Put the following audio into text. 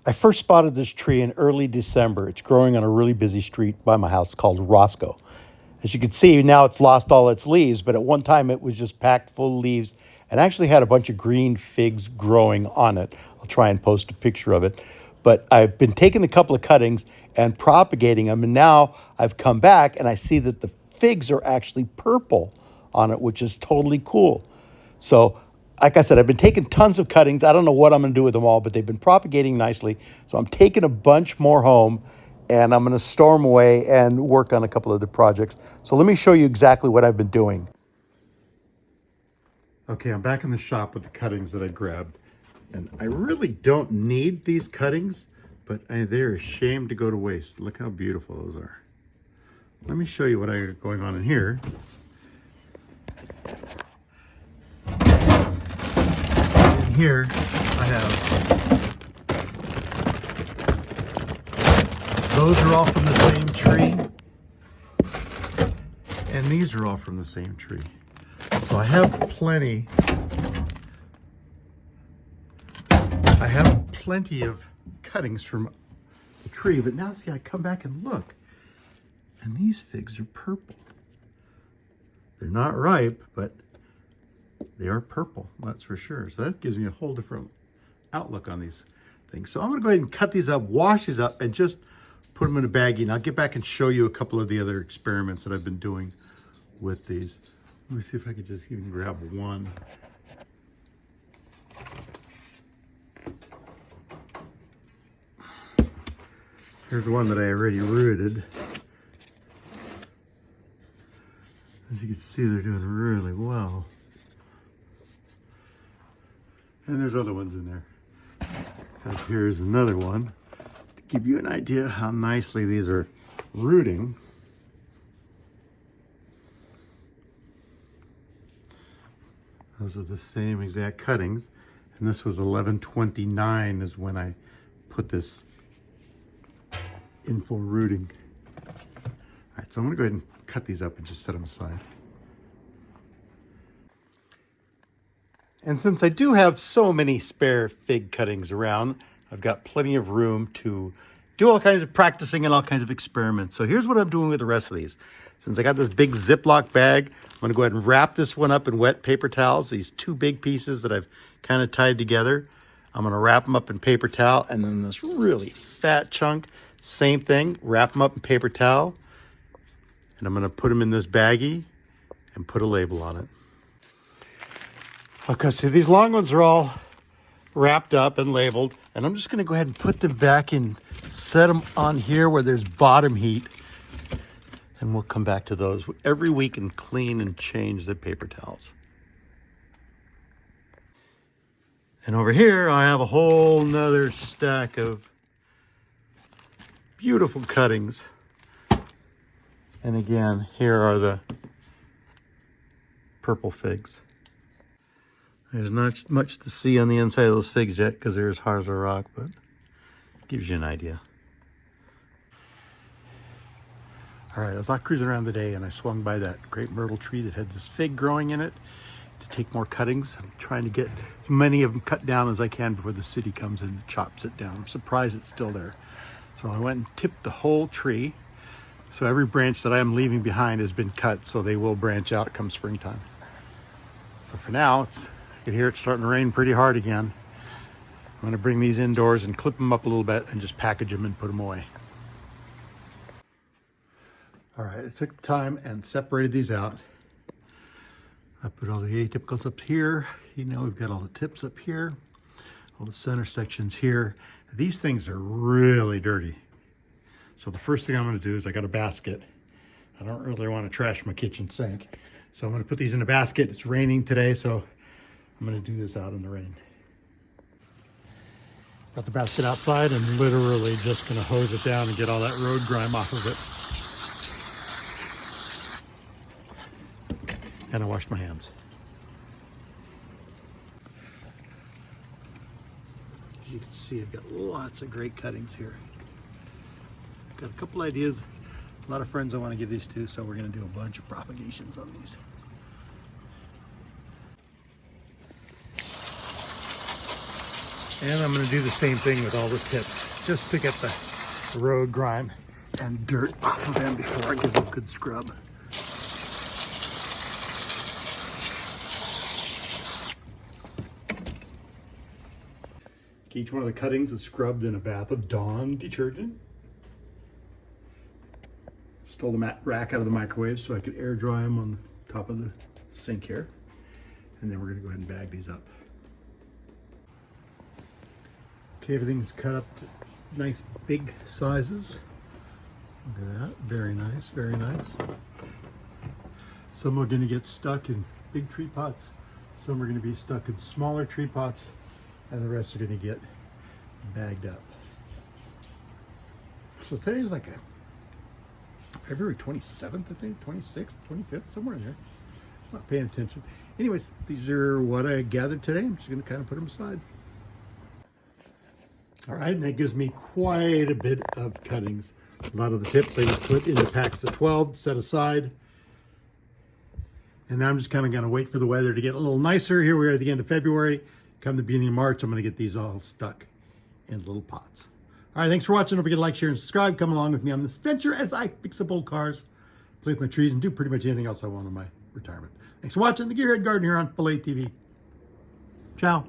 I first spotted this tree in early December. It's growing on a really busy street by my house called Roscoe. As you can see, now it's lost all its leaves, but at one time it was just packed full of leaves and actually had a bunch of green figs growing on it. I'll try and post a picture of it. But I've been taking a couple of cuttings and propagating them, and now I've come back and I see that the figs are actually purple on it, which is totally cool. So, like I said, I've been taking tons of cuttings. I don't know what I'm going to do with them all, but they've been propagating nicely. So I'm taking a bunch more home, and I'm going to store them away and work on a couple of the projects. So let me show you exactly what I've been doing. Okay, I'm back in the shop with the cuttings that I grabbed. And I really don't need these cuttings, but they're a shame to go to waste. Look how beautiful those are. Let me show you what I got going on in here. In here, I have, those are all from the same tree, and these are all from the same tree. So I have plenty of cuttings from the tree, but now see, I come back and look, and these figs are purple. They're not ripe, but they are purple, that's for sure. So that gives me a whole different outlook on these things. So I'm gonna go ahead and cut these up, wash these up, and just put them in a baggie. And I'll get back and show you a couple of the other experiments that I've been doing with these. Let me see if I could just even grab one. Here's one that I already rooted. As you can see, they're doing really well. And there's other ones in there. And here's another one to give you an idea how nicely these are rooting. Those are the same exact cuttings. And this was 11/29 is when I put this in for rooting. All right, so I'm gonna go ahead and cut these up and just set them aside. And since I do have so many spare fig cuttings around, I've got plenty of room to do all kinds of practicing and all kinds of experiments. So here's what I'm doing with the rest of these. Since I got this big Ziploc bag, I'm gonna go ahead and wrap this one up in wet paper towels, these two big pieces that I've kind of tied together. I'm gonna wrap them up in paper towel, and then this really fat chunk, same thing, wrap them up in paper towel, and I'm gonna put them in this baggie and put a label on it. Okay, so these long ones are all wrapped up and labeled, and I'm just gonna go ahead and put them back in, set them on here where there's bottom heat, and we'll come back to those every week and clean and change the paper towels. And over here, I have a whole nother stack of beautiful cuttings. And again, here are the purple figs. There's not much to see on the inside of those figs yet because they're as hard as a rock, but it gives you an idea. All right, I was out cruising around the day and I swung by that Crepe Myrtle tree that had this fig growing in it to take more cuttings. I'm trying to get as many of them cut down as I can before the city comes and chops it down. I'm surprised it's still there. So I went and tipped the whole tree. So every branch that I am leaving behind has been cut, so they will branch out come springtime. So for now, I can hear it's starting to rain pretty hard again. I'm gonna bring these indoors and clip them up a little bit and just package them and put them away. All right, I took the time and separated these out. I put all the atypicals up here. You know, we've got all the tips up here, all the center sections here. These things are really dirty. So the first thing I'm gonna do is I got a basket. I don't really wanna trash my kitchen sink. So I'm gonna put these in a basket. It's raining today, so I'm gonna do this out in the rain. Got the basket outside and literally just gonna hose it down and get all that road grime off of it. And I washed my hands. As you can see, I've got lots of great cuttings here. Got a couple ideas. A lot of friends I want to give these to, so we're going to do a bunch of propagations on these. And I'm going to do the same thing with all the tips, just to get the road grime and dirt off of them before I give them a good scrub. Each one of the cuttings is scrubbed in a bath of Dawn detergent. Stole the mat rack out of the microwave so I could air dry them on the top of the sink here. And then we're going to go ahead and bag these up. Okay, everything's cut up to nice big sizes. Look at that, very nice, very nice. Some are going to get stuck in big tree pots. Some are going to be stuck in smaller tree pots. And the rest are going to get bagged up. So today's like a February 27th, I think, 26th, 25th, somewhere in there. I'm not paying attention. Anyways, these are what I gathered today. I'm just going to kind of put them aside. All right, and that gives me quite a bit of cuttings. A lot of the tips I just put into packs of 12, set aside. And now I'm just kind of going to wait for the weather to get a little nicer. Here we are at the end of February. Come the beginning of March, I'm going to get these all stuck in little pots. All right, thanks for watching. Don't forget to like, share, and subscribe. Come along with me on this adventure as I fix up old cars, play with my trees, and do pretty much anything else I want in my retirement. Thanks for watching the Gearhead Garden here on Belay TV. Ciao.